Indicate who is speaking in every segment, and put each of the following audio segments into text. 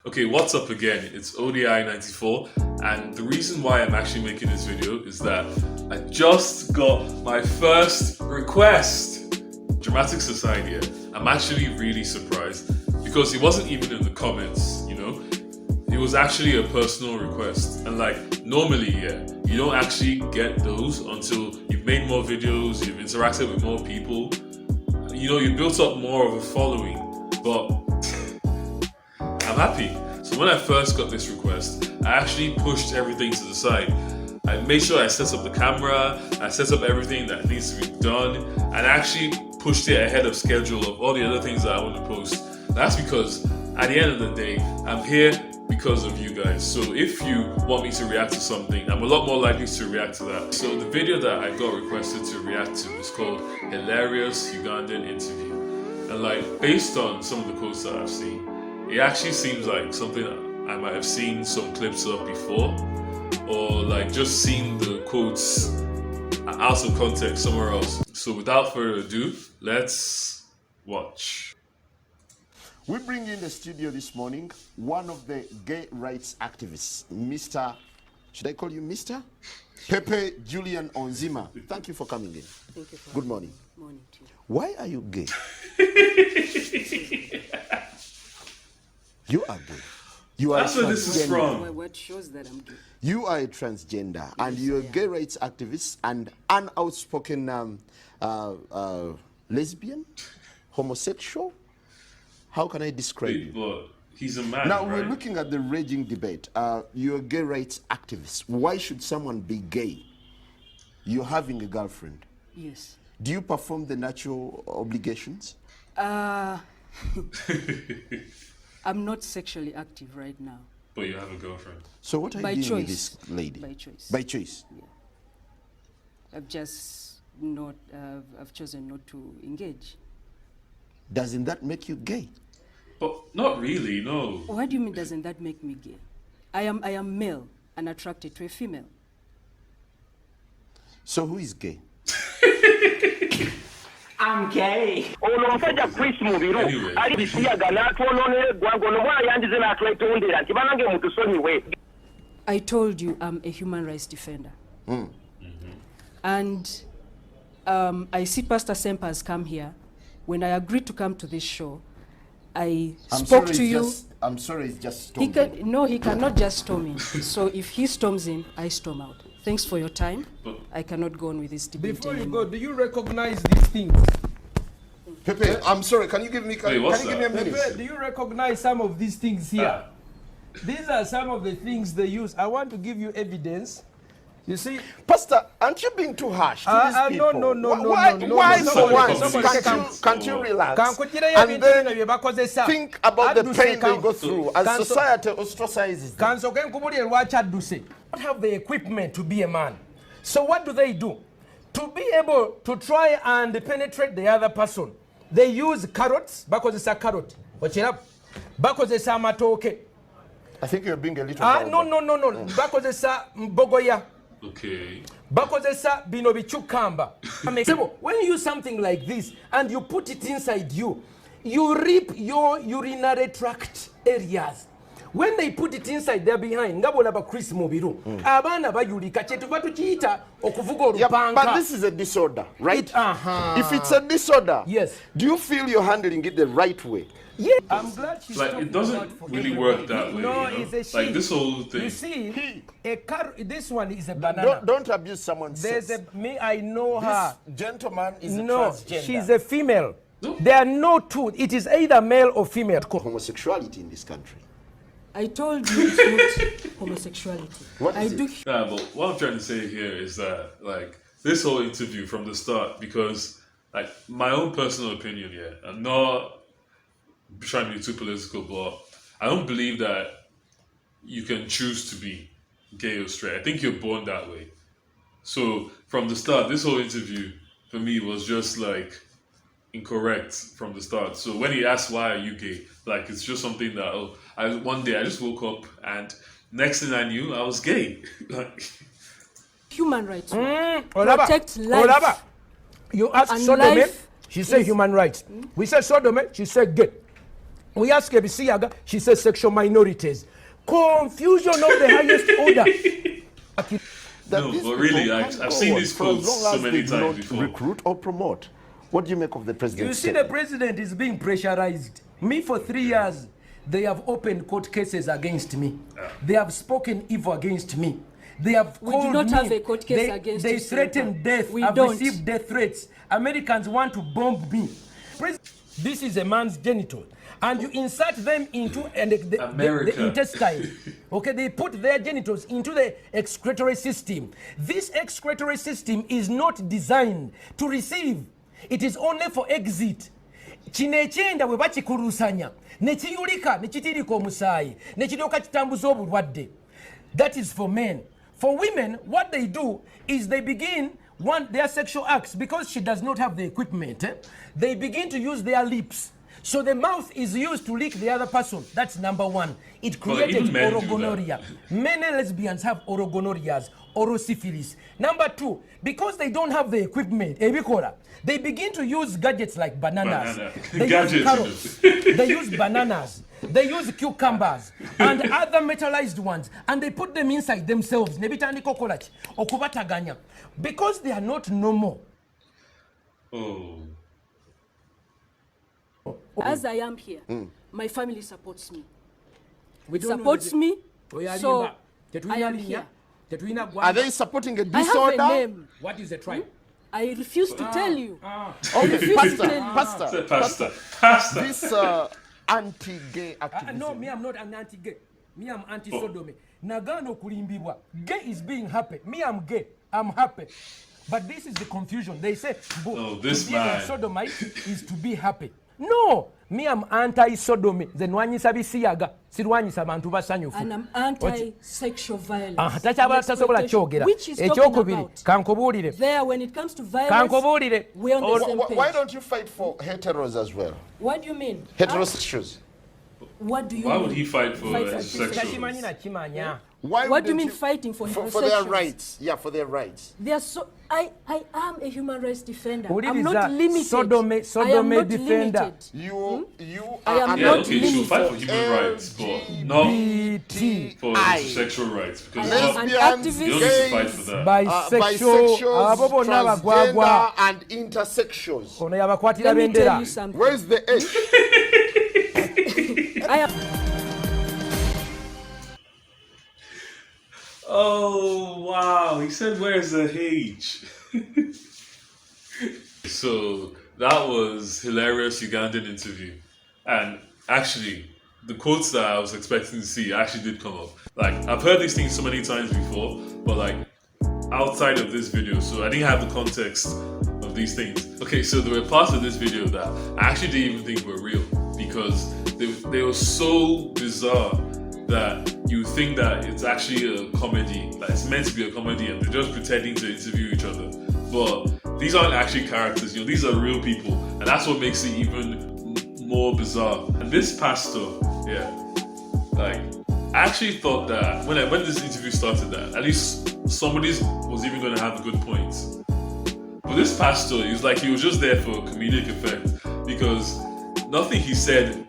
Speaker 1: Okay, what's up again? It's ODI94, and the reason why I'm actually making this video is that I just got my first request. Dramatic Society, yeah. I'm actually really surprised because it wasn't even in the comments, you know? It was actually a personal request, and like normally, yeah, you don't actually get those until you've made more videos, you've interacted with more people, you know, you built up more of a following, but I'm happy. So when I first got this request, I actually pushed everything to the side. I made sure I set up the camera, I set up everything that needs to be done, and I actually pushed it ahead of schedule of all the other things that I want to post. That's because at the end of the day, I'm here because of you guys. So if you want me to react to something, I'm a lot more likely to react to that. So the video that I got requested to react to is called Hilarious Ugandan Interview. And like, based on some of the quotes that I've seen, it actually seems like something that I might have seen some clips of before, or like just seen the quotes out of context somewhere else. So without further ado, let's watch.
Speaker 2: We bring in the studio this morning one of the gay rights activists, Mr. Should I call you Mr? Pepe Julian Onzima. Thank you for coming in.
Speaker 3: Thank you.
Speaker 2: Good morning.
Speaker 3: Morning to you.
Speaker 2: Why are you gay? You are gay. You are
Speaker 1: That's where this is from.
Speaker 3: What shows that I'm gay?
Speaker 2: You are a transgender, and you're a gay rights activist and an outspoken lesbian, homosexual. How can I describe you?
Speaker 1: But he's a man.
Speaker 2: Now,
Speaker 1: right?
Speaker 2: we're looking at the raging debate. You're a gay rights activist. Why should someone be gay? You're having a girlfriend.
Speaker 3: Yes.
Speaker 2: Do you perform the natural obligations?
Speaker 3: I'm not sexually active right now.
Speaker 1: But you have a girlfriend.
Speaker 2: So what are
Speaker 3: By
Speaker 2: you doing with
Speaker 3: choice.
Speaker 2: this lady?
Speaker 3: By choice.
Speaker 2: By choice.
Speaker 3: Yeah. I've just not. I've chosen not to engage.
Speaker 2: Doesn't that make you gay?
Speaker 1: But not really, no.
Speaker 3: What do you mean? Doesn't that make me gay? I am male and attracted to a female.
Speaker 2: So who is gay?
Speaker 4: I'm gay.
Speaker 1: Anyway,
Speaker 3: I told you I'm a human rights defender. And I see Pastor Sempa has come here. When I agreed to come to this show, I spoke to you.
Speaker 2: I'm sorry, it's just
Speaker 3: He
Speaker 2: storming.
Speaker 3: he cannot just storm in. So if he storms in, I storm out. Thanks for your time. I cannot go on with this debate
Speaker 5: Before you
Speaker 3: anymore.
Speaker 5: go, do you recognize these things?
Speaker 2: Pepe, I'm sorry, can you give me,
Speaker 1: Wait, what's
Speaker 2: can you give me a
Speaker 1: that?
Speaker 2: minute?
Speaker 5: Pepe, do you recognize some of these things here? These are some of the things they use. I want to give you evidence. You see?
Speaker 2: Pastor, aren't you being too harsh to these people? Why for once can't you relax and then think about the pain they go through as society ostracizes them?
Speaker 5: Don't have the equipment to be a man. So what do? To be able to try and penetrate the other person, they use carrots, because it's a carrot. Watch it up. Because it's a matoke.
Speaker 2: I think you're being a little
Speaker 5: No. Because it's a mbogoya.
Speaker 1: okay.
Speaker 5: Bakozesa bino bichukamba. When you use something like this and you put it inside you, you rip your urinary tract areas. When they put it inside there behind, ngabolaba Chris Mubiru. Abana bayulika chetuva tukiita okuvuga olupanga.
Speaker 2: But this is a disorder, right? If it's a disorder,
Speaker 5: yes.
Speaker 2: Do you feel you're handling it the right way?
Speaker 5: Yeah, I'm glad she's
Speaker 1: Like,
Speaker 5: talking
Speaker 1: it doesn't
Speaker 5: about
Speaker 1: really work that way.
Speaker 5: No,
Speaker 1: you know?
Speaker 5: it's a
Speaker 1: like
Speaker 5: she.
Speaker 1: this whole thing.
Speaker 5: You see, this one is a banana.
Speaker 2: Don't abuse someone's
Speaker 5: There's
Speaker 2: sex.
Speaker 5: I know her.
Speaker 2: This gentleman is a
Speaker 5: No,
Speaker 2: transgender.
Speaker 5: she's a female.
Speaker 1: No.
Speaker 5: There are no two. It is either male or female.
Speaker 2: Homosexuality in this country.
Speaker 3: I told you it's not homosexuality.
Speaker 2: What
Speaker 3: I
Speaker 2: is
Speaker 3: do.
Speaker 2: it?
Speaker 1: Nah, but what I'm trying to say here is that, like, this whole interview from the start, because, like, my own personal opinion here, I'm not trying to be too political, but I don't believe that you can choose to be gay or straight. I think you're born that way. So from the start, this whole interview for me was just like incorrect from the start. So when he asked why are you gay, like it's just something that one day I just woke up and next thing I knew I was gay. Like,
Speaker 3: Human rights. Protect life.
Speaker 5: You ask
Speaker 3: And
Speaker 5: sodomy,
Speaker 3: life
Speaker 5: she said human rights. We said sodomy, she said gay. We ask Ebisiyaga, she says sexual minorities. Confusion of the highest order.
Speaker 1: No, but really, I've seen these quotes so many times before.
Speaker 2: Recruit or promote. What do you make of the president?
Speaker 5: You see, the president is being pressurized. Me, for 3 years, they have opened court cases against me. They have spoken evil against me. They have called me.
Speaker 3: We do not have a court case against you.
Speaker 5: They threaten death. I've received death threats. Americans want to bomb me. This is a man's genital. And you insert them into the intestine. Okay, they put their genitals into the excretory system. This excretory system is not designed to receive. It is only for exit. Chinechenda we bachikurusanya. Nechiyulika, nechitirika omusaayi. Nechidoka chitambuza obulwadde. That is for men. For women, what they do is they begin their sexual acts, because she does not have the equipment. They begin to use their lips. So the mouth is used to lick the other person. That's number one. It created orogonorrhea. Many lesbians have orogonorrheas, orosyphilis. Number two, because they don't have the equipment, they begin to use gadgets like bananas. They use carrots. They use bananas. They use cucumbers and other metallized ones, and they put them inside themselves. Because they are not normal.
Speaker 1: Oh.
Speaker 3: As I am here, my family supports me. Supports me, so I am here.
Speaker 2: Are they supporting a disorder?
Speaker 3: I have a name.
Speaker 5: What is the tribe?
Speaker 3: I refuse to tell you.
Speaker 2: Okay, Pastor. This anti-gay activism.
Speaker 5: No, me, I'm not an anti-gay. Me, I'm anti-sodomy. Nagano kulimbibwa. Gay is being happy. Me, I'm gay. I'm happy. But this is the confusion. They say,
Speaker 1: this man.
Speaker 5: Sodomite is to be happy. No, me, I'm anti-sodomy. And
Speaker 3: I'm anti-sexual violence.
Speaker 5: Which
Speaker 3: is talking about. There, when it comes to violence, we're on the same page.
Speaker 2: Why don't you fight for heteros as well?
Speaker 3: What do you mean?
Speaker 2: Heterosexuals.
Speaker 3: What do you
Speaker 1: Why
Speaker 3: mean?
Speaker 1: would he fight for heterosexuals?
Speaker 3: What do you mean fighting for heterosexuals?
Speaker 2: For their rights. Yeah, for their rights.
Speaker 3: They are I am a human rights defender. I'm
Speaker 5: not
Speaker 3: not limited.
Speaker 5: Sodomy
Speaker 3: defender.
Speaker 2: You
Speaker 3: I am
Speaker 2: are
Speaker 1: yeah,
Speaker 3: not
Speaker 1: okay,
Speaker 3: limited.
Speaker 1: she'll fight for human rights, but not for sexual rights. Because
Speaker 3: an
Speaker 1: you
Speaker 3: activist.
Speaker 1: don't need to fight for that.
Speaker 2: bisexuals, transgender, and intersexuals.
Speaker 3: Let me tell you something.
Speaker 2: Where's the H?
Speaker 3: I am.
Speaker 1: Oh wow, he said where's the H? So that was Hilarious Ugandan interview. And actually, the quotes that I was expecting to see actually did come up. Like, I've heard these things so many times before, but like outside of this video, so I didn't have the context of these things. Okay, so there were parts of this video that I actually didn't even think were real, because they were so bizarre that you think that it's actually a comedy, like it's meant to be a comedy, and they're just pretending to interview each other. But these aren't actually characters, these are real people, and that's what makes it even more bizarre. And this pastor, yeah, like, I actually thought that when this interview started, that at least somebody was even going to have a good point. But this pastor, he was just there for comedic effect, because nothing he said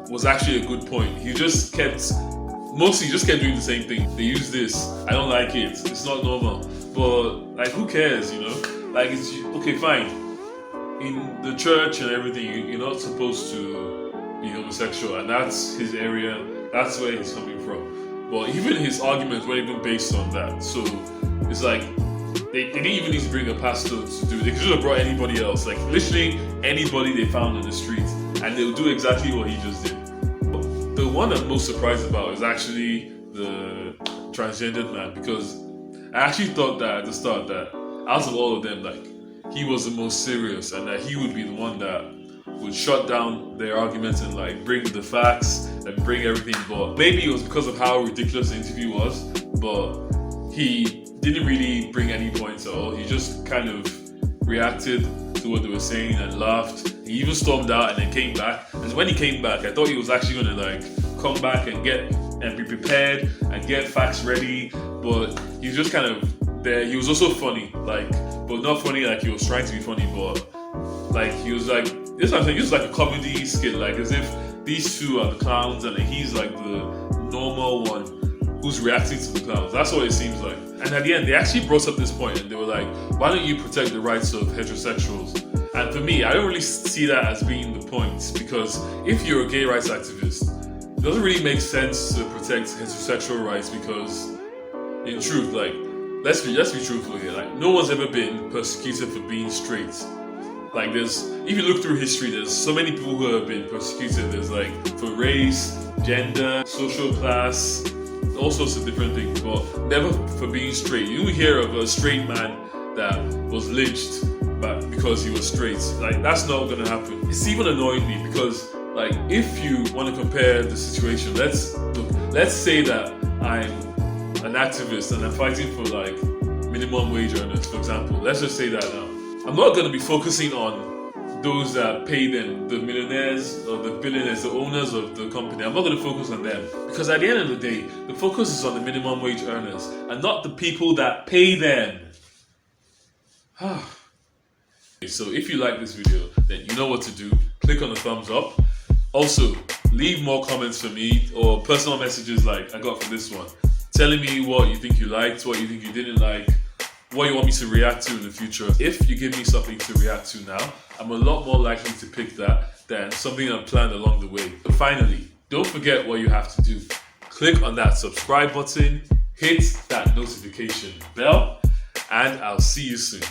Speaker 1: was actually a good point. He just kept doing the same thing. They use this, I don't like it, it's not normal. But like, who cares, Like, it's okay, fine. In the church and everything, you're not supposed to be homosexual, and that's his area, that's where he's coming from. But even his arguments weren't even based on that. So it's like, they didn't even need to bring a pastor to do it. They could have brought anybody else, like literally anybody they found in the street, and they'll do exactly what he just did. But the one I'm most surprised about is actually the transgendered man, because I actually thought that at the start that out of all of them, like, he was the most serious, and that he would be the one that would shut down their arguments and like bring the facts and bring everything. But maybe it was because of how ridiculous the interview was, but he didn't really bring any points at all. He just kind of reacted to what they were saying and laughed. He even stormed out and then came back. And when he came back, I thought he was actually going to like come back and be prepared and get facts ready. But he was just kind of there. He was also funny, like, but not funny like he was trying to be funny, but like he was like, It's what I'm saying, it's like a comedy skit, like as if these two are the clowns and he's like the normal one who's reacting to the clowns. That's what it seems like. And at the end, they actually brought up this point and they were like, why don't you protect the rights of heterosexuals? And for me, I don't really see that as being the point, because if you're a gay rights activist, it doesn't really make sense to protect heterosexual rights, because in truth, like, let's be truthful here, like, no one's ever been persecuted for being straight. Like, if you look through history, there's so many people who have been persecuted. There's like for race, gender, social class, all sorts of different things, but never for being straight. You hear of a straight man that was lynched because he was straight. Like, that's not gonna happen. It's even annoying me because, like, if you want to compare the situation, let's say that I'm an activist and I'm fighting for like minimum wage earners, for example. Let's just say that now. I'm not going to be focusing on those that pay them, the millionaires or the billionaires, the owners of the company. I'm not going to focus on them, because at the end of the day, the focus is on the minimum wage earners and not the people that pay them. So if you like this video, then you know what to do. Click on the thumbs up. Also, leave more comments for me or personal messages like I got for this one, telling me what you think you liked, what you think you didn't like, what you want me to react to in the future. If you give me something to react to now, I'm a lot more likely to pick that than something I've planned along the way. But finally, don't forget what you have to do. Click on that subscribe button, hit that notification bell, and I'll see you soon.